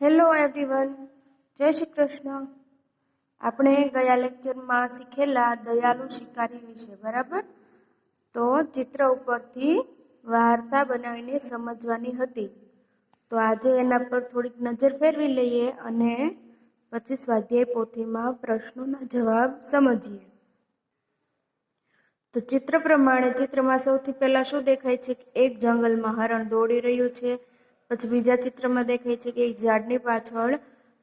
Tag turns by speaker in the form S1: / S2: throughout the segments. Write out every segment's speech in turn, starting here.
S1: Hello everyone, જય શ્રી કૃષ્ણ. આપણે ગયા લેક્ચરમાં શીખેલા દયાળુ શિકારી વિશે, બરાબર? તો ચિત્ર ઉપરથી વાર્તા બનાવીને સમજવાની હતી. તો આજે એના પર થોડીક નજર ફેરવી લઈએ અને પછી સ્વાધ્યાય પોથીમાં પ્રશ્નોના જવાબ સમજીએ. તો ચિત્ર પ્રમાણે ચિત્રમાં સૌથી પહેલા શું દેખાય છે કે એક જંગલમાં હરણ દોડી રહ્યું છે. પછી બીજા ચિત્રમાં દેખાય છે કે એક ઝાડની પાછળ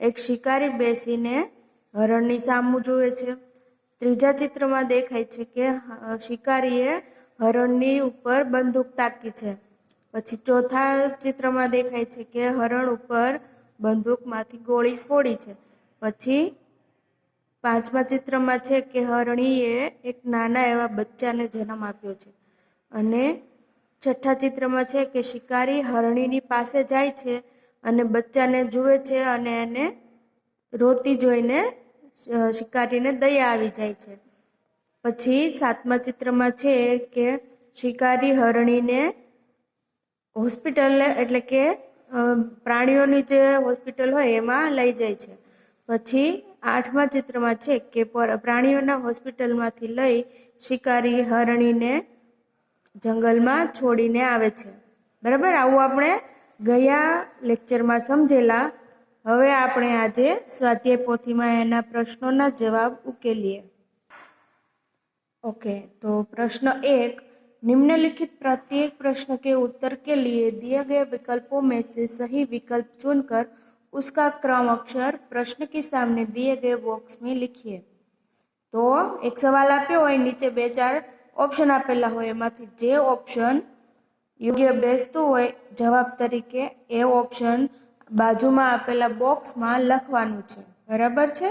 S1: એક શિકારી બેસીને હરણની સામું જુએ છે. ત્રીજા ચિત્રમાં દેખાય છે કે શિકારીએ હરણની ઉપર બંદૂક તાકી છે. પછી ચોથા ચિત્રમાં દેખાય છે કે હરણ ઉપર બંદૂકમાંથી ગોળી ફોડી છે. પછી પાંચમા ચિત્રમાં છે કે હરણીએ એક નાના એવા બચ્ચાને જન્મ આપ્યો છે. અને છઠ્ઠા ચિત્રમાં છે કે શિકારી હરણીની પાસે જાય છે અને બચ્ચાને જુએ છે અને એને રોતી જોઈને શિકારીને દયા આવી જાય છે. પછી સાતમા ચિત્રમાં છે કે શિકારી હરણીને હોસ્પિટલ એટલે કે પ્રાણીઓની જે હોસ્પિટલ હોય એમાં લઈ જાય છે. પછી આઠમા ચિત્રમાં છે કે પ્રાણીઓના હોસ્પિટલમાંથી લઈ શિકારી હરણીને જંગલમાં છોડીને આવે છે. બરાબર, આવું આપણે ગયા લેક્ચરમાં સમજેલા. હવે આપણે આજે સ્વાધ્યાય પોથીમાં એના પ્રશ્નોના જવાબ ઉકેલીએ. ओके, तो प्रश्न 1, निम्नलिखित प्रत्येक प्रश्न के उत्तर के लिए दिए गए विकल्पों में से सही विकल्प चुनकर उसका क्रम अक्षर प्रश्न के सामने दिए गए बॉक्स में लिखिए. तो एक सवाल आप्यो होय, नीचे 2-4 ऑप्शन आपेला होय, एमांथी जे ऑप्शन योग्य बेसतो होय जवाब तरीके ए ऑप्शन बाजुमां आपेला बॉक्समां लखवानुं छे. बराबर छे?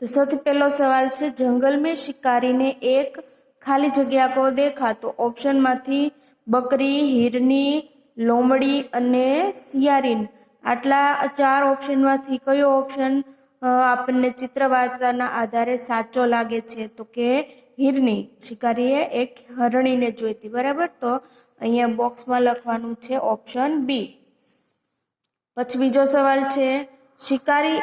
S1: तो सौथी पहलो सवाल है, जंगल में शिकारी ने एक खाली जगह को देखा. तो ऑप्शन मांथी बकरी, हिरनी, लोमड़ी अने सियारीन, आटला 4 ऑप्शन मांथी कयो ऑप्शन आपने चित्रवार्ताना आधारे साचो लागे छे? तो के हिरनी, शिकारीए एक हरणी ने जोईती. बराबर, तो अहींया बॉक्स में लखवानुं छे ऑप्शन बी. पछी बीजो सवाल है, शिकारी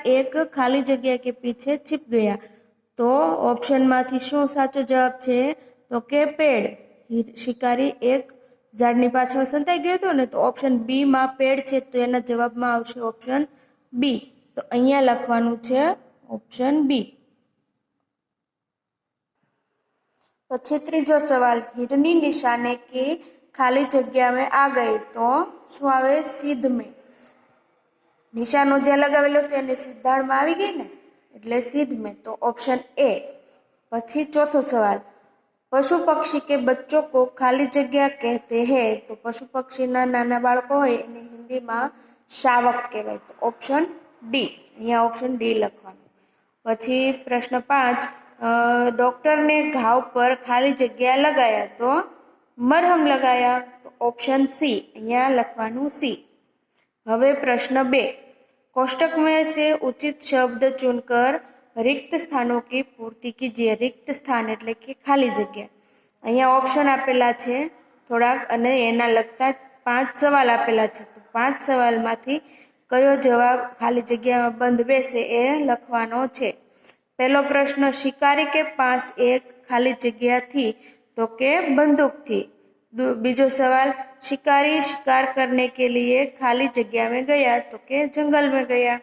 S1: एक खाली जगह के पीछे छिप गया. तो ऑप्शन मांथी शुं साचो जवाब छे? तो के पेड़. शिकारी एक झाड़नी पाछळ संताई गयो तो ने, तो ऑप्शन बी मां पेड़ छे, तो एना जवाबमां आवशे ऑप्शन बी. तो अहींया लखवानुं छे ऑप्शन बी. पछी त्रीजो सवाल, हिरनी निशाने की खाली जगह में आ गई. तो शुं आवे? सीध में. निशानो ज्यां लगावेलो तो एने सीधाड़मां आवी गई ने, એટલે सीध में. तो ऑप्शन ए. પછી ચોથો સવાલ, पशु पक्षी के बच्चों को खाली जगह कहते हैं. तो पशु पक्षीना नाना बाळको होय એને હિન્દીમાં શાવક કહેવાય. તો ऑप्शन डी. અહીંયા ऑप्शन डी લખવાનું. પછી પ્રશ્ન 5, डॉक्टर ने घाव पर खाली जगह लगाया. तो मरहम लगाया. तो ऑप्शन सी. અહીંયા લખવાનું सी. હવે પ્રશ્न 2, कोष्टक में से उचित शब्द चुनकर रिक्त स्थानों की पूर्ति कीजिए. रिक्त स्थान એટલે કે ખાલી જગ્યા. અહીંયા ઓપ્શન આપેલા છે થોડાક અને એના લગતા 5 સવાલ આપેલા છે. તો 5 સવાલમાંથી કયો જવાબ ખાલી જગ્યામાં બંધ બેસે એ લખવાનો છે. પહેલો પ્રશ્ન, शिकारी के पास एक खाली जगह थी. तो के बंदूक थी. बीजो सवाल, शिकारी शिकार करने के लिए खाली जगह में गया. तो के जंगल में गया.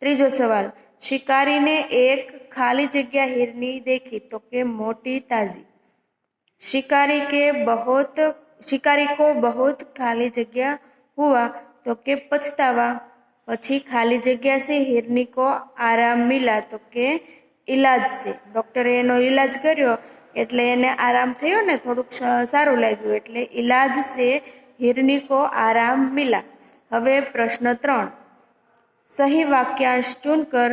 S1: तीजो सवाल, शिकारी ने एक खाली जगह हिरनी देखी. तो के मोटी ताजी. शिकारी को बहुत खाली जगह हुआ. तो के पछतावा. पछी खाली जगह से हिरनी को आराम मिला. तो के इलाज से. डॉक्टरे एनो इलाज कर्यो એટલે એને આરામ થયો ને, થોડુંક સારું લાગ્યું, એટલે इलाज से हिरनी को आराम मिला. હવે પ્રશ્ન 3, सही वाक्यांश चुनकर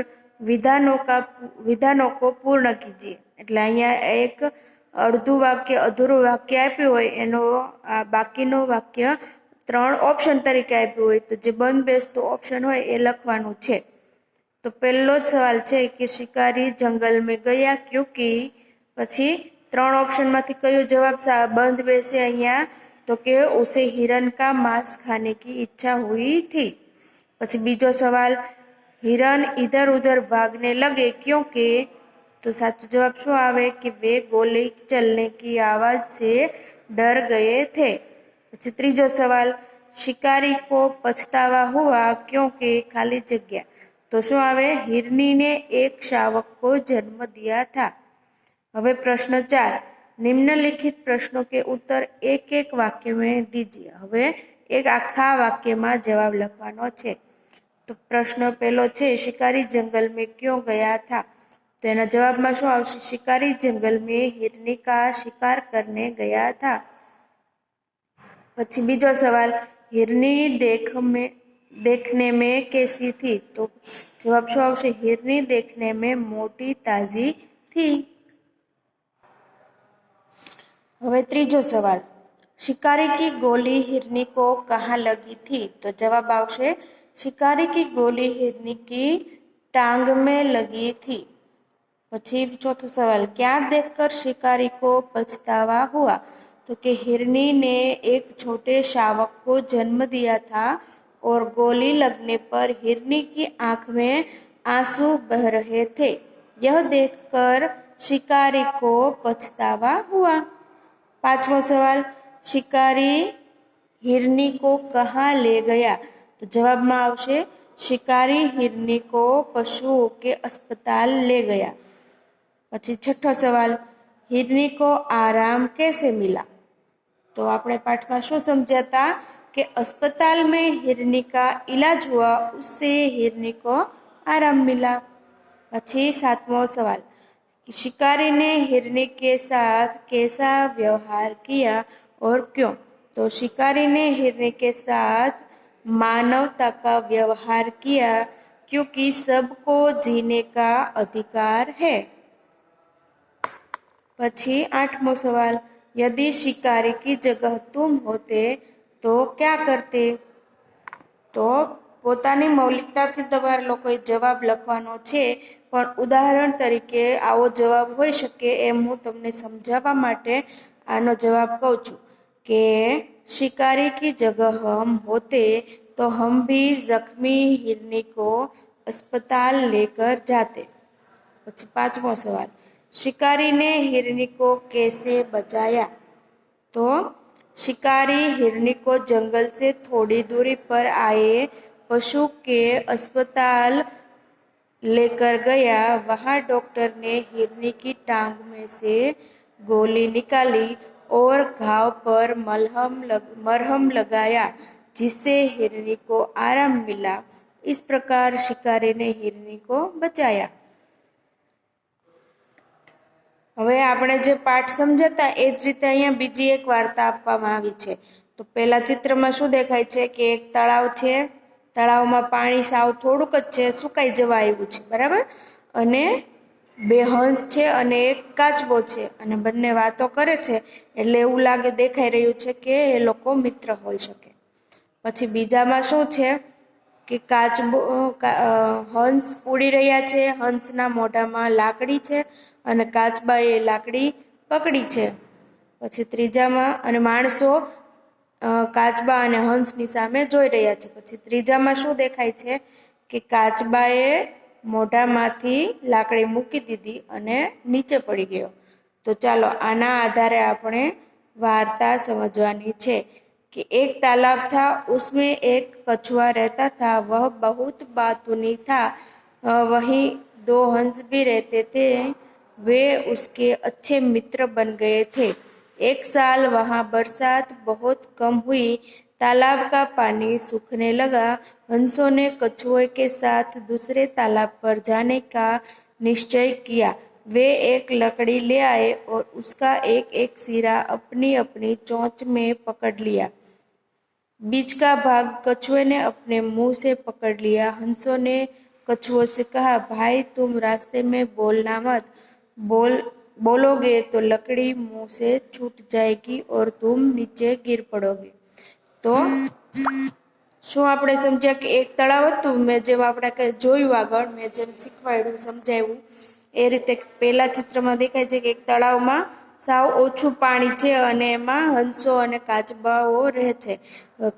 S1: विधानों को पूर्ण कीजिए. એટલે અહીંયા એક અડધું વાક્ય અધૂરું વાક્ય આપ્યું હોય એનો બાકીનો વાક્ય 3 ઓપ્શન તરીકે આપ્યું હોય, તો જે બંધ બેસતું ઓપ્શન હોય એ લખવાનું છે. તો પહેલો જ સવાલ છે કે शिकारी जंगल में गया क्योंकि. પછી 3 ઓપ્શનમાંથી કયો જવાબ બંધ બેસે અહીંયા? તો तो कि उसे हिरन का मांस खाने की इच्छा हुई थी। પછી બીજો સવાલ, हिरन इधर उधर भागने लगे क्योंकि, तो साचो जवाब शू आवे कि वे गोली चलने की आवाज से डर गए थे। પછી ત્રીજો સવાલ, शिकारी को पछतावा हुआ क्योंकि खाली जगह, तो शू आवे, हिरनी ने एक शावक को जन्म दिया था। હવે પ્રશ્ન 4, નિમ્નલિખિત પ્રશ્નों के उत्तर एक एक वाक्य में दीजिए। હવે એક આખા વાક્યમાં જવાબ લખવાનો છે। તો પ્રશ્ન પહેલો છે, शिकारी जंगल में क्यों गया था? तो એના જવાબમાં શું આવશે? शिकारी जंगल में हिरनी का शिकार करने गया था। પછી બીજો સવાલ, हिरनी देखने में कैसी थी? तो जवाब શું આવશે? हिरनी देखने में मोटी ताजी थी। હવે ત્રીજો સવાલ, शिकारी की गोली हिरनी को कहाँ लगी थी? तो जवाब आवशे, शिकारी की गोली हिरनी की टांग में लगी थी। પછી ચોથો સવાल, क्या देखकर शिकारी को पछतावा हुआ? तो कि हिरनी ने एक छोटे शावक को जन्म दिया था और गोली लगने पर हिरनी की आंख में आंसू बह रहे थे। यह देखकर शिकारी को पछतावा हुआ। पांचवा सवाल, शिकारी हिरनी को कहाँ ले गया? तो जवाब में आवशे, शिकारी हिरनी को पशुओं के अस्पताल ले गया। પછી છઠ્ઠો સવાલ, हिरनी को आराम कैसे मिला? तो આપણે પાઠમાં શું સમજ્યા હતા કે अस्पताल में हिरनी का इलाज हुआ, उससे हिरनी को आराम मिला। પછી સાતમો સવાલ, शिकारी ने हिरनी के साथ कैसा व्यवहार किया और क्यों? तो शिकारी ने हिरनी के साथ मानवता का व्यवहार किया क्योंकि सबको जीने का अधिकार है। પછી આઠમો સવાલ, यदि शिकारी की जगह तुम होते तो क्या करते? તો પોતાની મૌલિકતાથી તમારે લોકોએ જવાબ લખવાનો છે, પણ ઉદાહરણ તરીકે આવો જવાબ હોઈ શકે એમ હું તમને સમજાવવા માટે આનો જવાબ કહું છું કે शिकारी की जगह हम होते तो हम भी जख्मी हिरनी को अस्पताल लेकर जाते। પછી પાંચમો સવાલ, शिकारी ने हिरनी को कैसे बचाया? तो शिकारी हिरनी को जंगल से थोड़ी दूरी पर आए पशु के अस्पताल लेकर गया। वहां डॉक्टर ने हिरनी की टांग में से गोली निकाली और घाव पर मरहम लगाया जिससे हिरनी को आराम मिला। इस प्रकार शिकारी ने हिरनी को बचाया। હવે આપણે જે પાઠ સમજતા એ જ રીતે અહીંયા બીજી એક વાર્તા આપવામાં આવી છે। તો પહેલા ચિત્રમાં શું દેખાય છે કે એક તળાવ છે, તળાવમાં પાણી સાવ થોડુંક જ છે, સુકાઈ જવા આવ્યું છે, બરાબર, અને બે હંસ છે અને એક કાચબો છે અને બંને વાતો કરે છે, એટલે એવું લાગે, દેખાઈ રહ્યું છે કે એ લોકો મિત્ર હોઈ શકે। પછી બીજામાં શું છે કે હંસ ઉડી રહ્યા છે, હંસના મોઢામાં લાકડી છે અને કાચબાએ લાકડી પકડી છે। પછી ત્રીજામાં, અને માણસો કાચબા અને હંસની સામે જોઈ રહ્યા છે। પછી ત્રીજામાં શું દેખાય છે કે કાચબાએ મોઢામાંથી લાકડી મૂકી દીધી અને નીચે પડી ગયો। તો ચાલો આના આધારે આપણે વાર્તા समझवानी છે कि एक तालाब था, उसमें एक कछुआ रहता था, वह बहुत बातूनी था। वहीं दो हंस भी रहते थे, वे उसके अच्छे मित्र बन गए थे। एक साल वहाँ बरसात बहुत कम हुई, तालाब का पानी सूखने लगा। हंसों ने कछुए के साथ दूसरे तालाब पर जाने का निश्चय किया। वे एक लकड़ी ले आए और उसका एक एक सिरा अपनी अपनी चोंच में पकड़ लिया। बीच का भाग कछुए ने अपने मुंह से पकड़ लिया। हंसों ने कछुओं से कहा, भाई तुम रास्ते में बोलना मत, बोलोगे तो लकड़ी मुंह से छूट जाएगी और तुम नीचे गिर पड़ोगे। तो શું આપણે સમજ્યા કે એક તળાવ હતું, મેં જેમ આપણે જોયું આગળ, મેં જેમ શીખવાડ્યું સમજાવ્યું એ રીતે પહેલા ચિત્રમાં દેખાય છે કે એક તળાવમાં સાવ ઓછું પાણી છે અને એમાં હંસો અને કાચબાઓ રહે છે.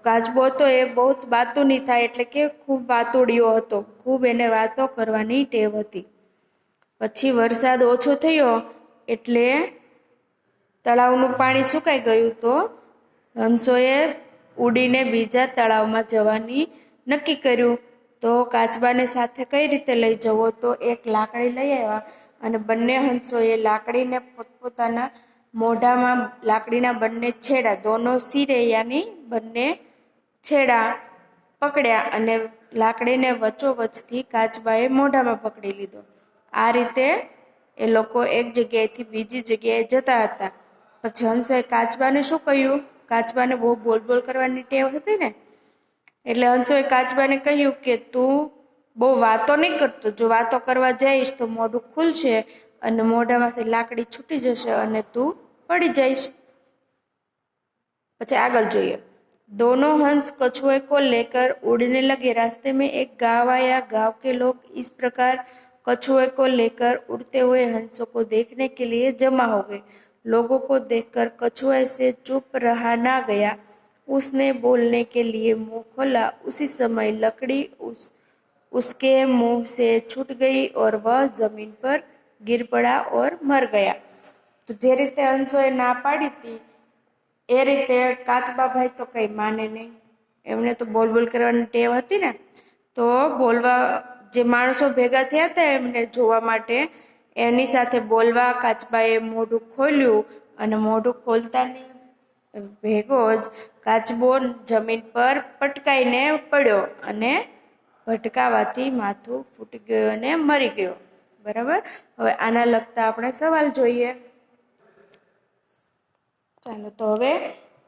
S1: કાચબો હતો એ બહુ બાતુની થાય એટલે કે ખૂબ બાતુડિયો હતો. ખૂબ એને વાતો કરવાની ટેવ હતી. પછી વરસાદ ઓછો થયો એટલે તળાવનું પાણી સુકાઈ ગયું તો હંસોએ ઉડીને બીજા તળાવમાં જવાની નક્કી કર્યું. તો કાચબાને સાથે કઈ રીતે લઈ જવો? તો એક લાકડી લઈ આવ્યા અને બંને હંસોએ લાકડીને પોતપોતાના મોઢામાં લાકડીના બંને છેડા દોનો સિરે યાની બંને છેડા પકડ્યા અને લાકડીને વચ્ચોવચ્ચથી કાચબાએ મોઢામાં પકડી લીધો. આ રીતે એ લોકો એક જગ્યાએથી બીજી જગ્યાએ જતા હતા. પછી હંસોએ કાચબાને શું કહ્યું? કાચબાને બહુ બોલ કરવાની ટેવ હતી ને, એટલે હંસોએ કાચબાને કહ્યું કે તું બહુ વાતો નહીં કરતો. જો વાતો કરવા જઈશ તો મોઢું ખુલશે અને મોઢામાંથી લાકડી છૂટી જશે અને તું પડી જઈશ. પછી આગળ જોઈએ. दोनों हंस कछुए को लेकर उड़ने लगे. रास्ते में एक गांव आया. गांव के लोग इस प्रकार कछुए को लेकर उड़ते हुए हंसों को देखने के लिए जमा हो गए. लोगों को देखकर कछुए से चुप रहा ना गया. उसने बोलने के लिए मुंह खोला. उसी समय लकड़ी उसके मुंह से छूट गई और वह जमीन पर गिर पड़ा और मर गया. तो जे रीते हंसोए ना पाड़ी थी એ રીતે કાચબાભાઈ તો કંઈ માને નહીં. એમને તો બોલ કરવાની ટેવ હતી ને, તો બોલવા જે માણસો ભેગા થયા હતા એમને જોવા માટે એની સાથે બોલવા કાચબાએ મોઢું ખોલ્યું અને મોઢું ખોલતાની ભેગો જ કાચબો જમીન પર પટકાઈને પડ્યો અને ભટકાવાથી માથું ફૂટી ગયું અને મરી ગયો. બરાબર. હવે આના લગતા આપણે સવાલ જોઈએ. चलो तो હવે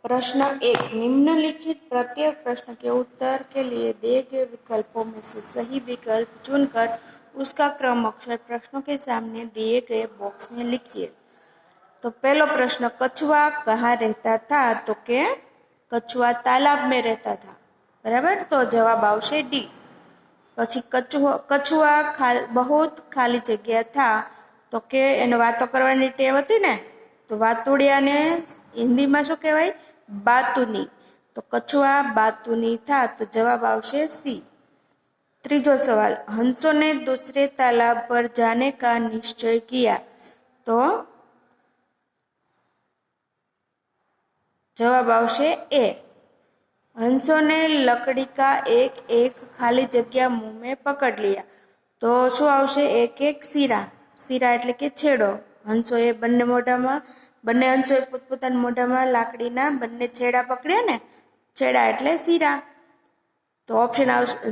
S1: प्रश्न 1. निम्नलिखित प्रत्येक प्रश्न के उत्तर के लिए दिए गए विकल्पों में से सही विकल्प चुनकर उसका क्रम अक्षर प्रश्नों के सामने दिए गए बॉक्स में लिखिए. तो पहला प्रश्न, कछुआ कहाँ रहता था? तो के कछुआ तालाब में रहता था. बराबर. तो जवाब आवशे डी. પછી કછુઆ बहुत खाली जगह था. तो के એને વાતો કરવાની ટેવ હતી ને, તો વાતુડિયાને હિન્દીમાં શું કહેવાય? બાતુની. તો કછુઆ બાતુની था. तो जवाब आवशे सी. ત્રીજો સવાલ, हंसों ने दूसरे तालाब पर जाने का निश्चय किया. तो जवाब आवशे ए. हंसों ने लकड़ी का एक खाली जगह मुंह में पकड़ लिया. तो શું આવશે? એક સીરા. સીરા એટલે કે છેડો. હંસોએ બંને હંસોએ પોતપોતાના મોઢામાં લાકડીના બંને છેડા પકડ્યા ને, છેડા એટલે સીરા. તો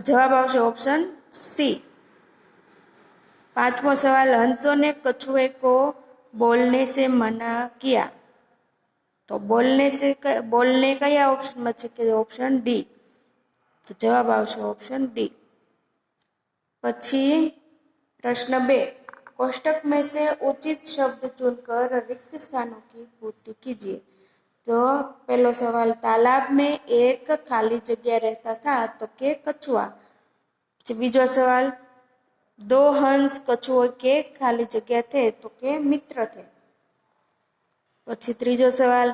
S1: જવાબ આવશે ઓપ્શન સી. પાંચમો સવાલ, हंसों ने कछुए को बोलने से मना किया. तो बोलने कया ऑप्शन में છે કે ઓપ્શન ડી. तो जवाब आवशे ऑप्शन डी. પછી प्रश्न 2. कोष्टक में से उचित शब्द चुनकर रिक्त स्थानों की पूर्ति कीजिए. तो पहलो सवाल, तालाब में एक खाली जगह रहता था. तो के कछुआ. बीजो सवाल, 2 हंस कछुए के खाली जगह थे. तो के मित्र थे. પછી ત્રીજો સવાલ,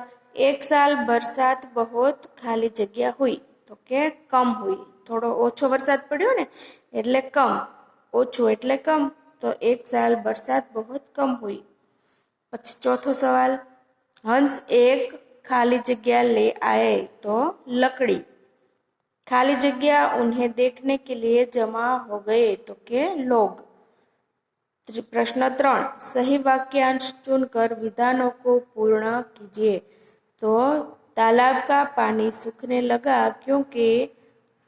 S1: एक साल बरसात बहुत खाली जगह हुई. तो के कम हुई. थोड़ो ओछो वरसाद पड़्यो ने એટલે कम. ओछो એટલે कम. तो 1 साल बरसात बहुत कम हुई. પછી ચોથો સવાल, हंस एक खाली जगह ले आए. तो लकड़ी. खाली जगह उन्हें देखने के लिए जमा हो गए. तो के लोग. प्रश्न 3. सही वाक्यांश चुनकर विधानों को पूर्ण कीजिए. तो तालाब का पानी सूखने लगा क्योंकि.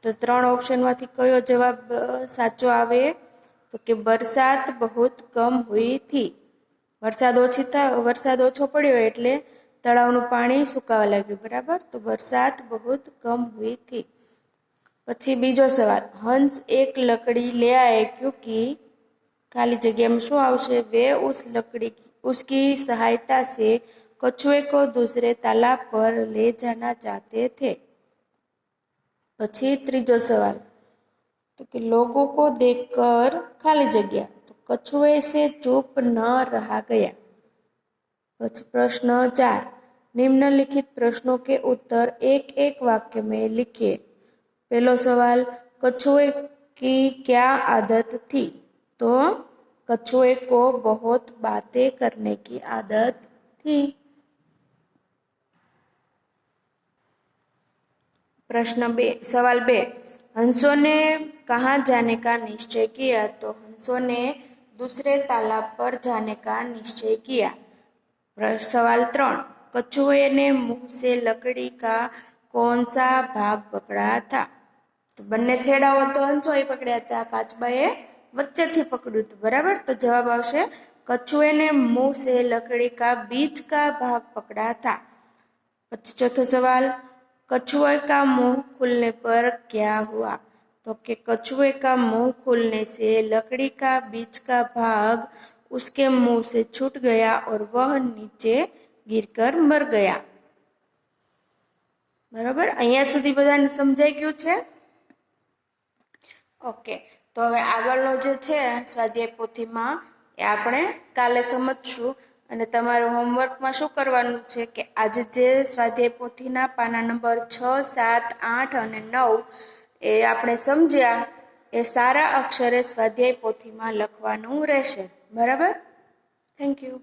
S1: तो 3 ऑप्शन मांथी कयो जवाब साचो आवे? तो कि बरसात बहुत कम हुई थी. वरसाद ओछो पड्यो એટલે તળાવનું પાણી સુકાવા લાગ્યું. બરાબર. તો बरसात बहुत कम हुई थी. પછી બીજો સવાલ, हंस एक लकड़ी ले आए क्योंकि खाली जगह में શું આવશે? वे उसकी सहायता से कछुए को दूसरे तालाब पर ले जाना चाहते थे. પછી ત્રીજો સવાલ, तो कि लोगों को देखकर खाली जगह. तो कछुए से चुप न रहा गया. પછી પ્રશ્ન 4, निम्नलिखित प्रश्नों के उत्तर एक एक वाक्य में लिखिए। पहलो सवाल, कछुए की क्या आदत थी? तो कछुए को बहुत बातें करने की आदत थी। सवाल 2, हंसों ने कहाँ जाने का निश्चय किया? तो हंसों ने दूसरे तालाब पर जाने का निश्चय किया। सवाल 3, कछुए ने मुंह से लकड़ी का कौन सा भाग पकड़ा था? तो बने छेड़ाओ तो हंसोए पकड़्या था, काचबाए वच्चेथी पकड़्યું હતું, बराबर। तो जवाब आवशे कछुए ने मुंह से लकड़ी का बीच का भाग पकड़ा था। પછી चौथो सवाल, कछुए का मुंह खुलने पर क्या हुआ? तो कि कछुए का मुंह खुलने से लकड़ी का बीच का भाग उसके मुंह से छूट गया और वह नीचे गिरकर मर गया। बराबर, अहींया सुधी बधाने समजाई गयुं छे? ओके, तो हवे आगळनो जे छे स्वाध्याय पोथीमां ए આપણે કાલે સમજશું। અને તમારું હોમવર્કમાં શું કરવાનું છે કે આજે જે સ્વાધ્યાય પોથીના પાના નંબર 6, 7, 8 અને 9 એ આપણે સમજ્યા એ સારા અક્ષરે સ્વાધ્યાય પોથીમાં લખવાનું રહેશે, બરાબર? Thank you.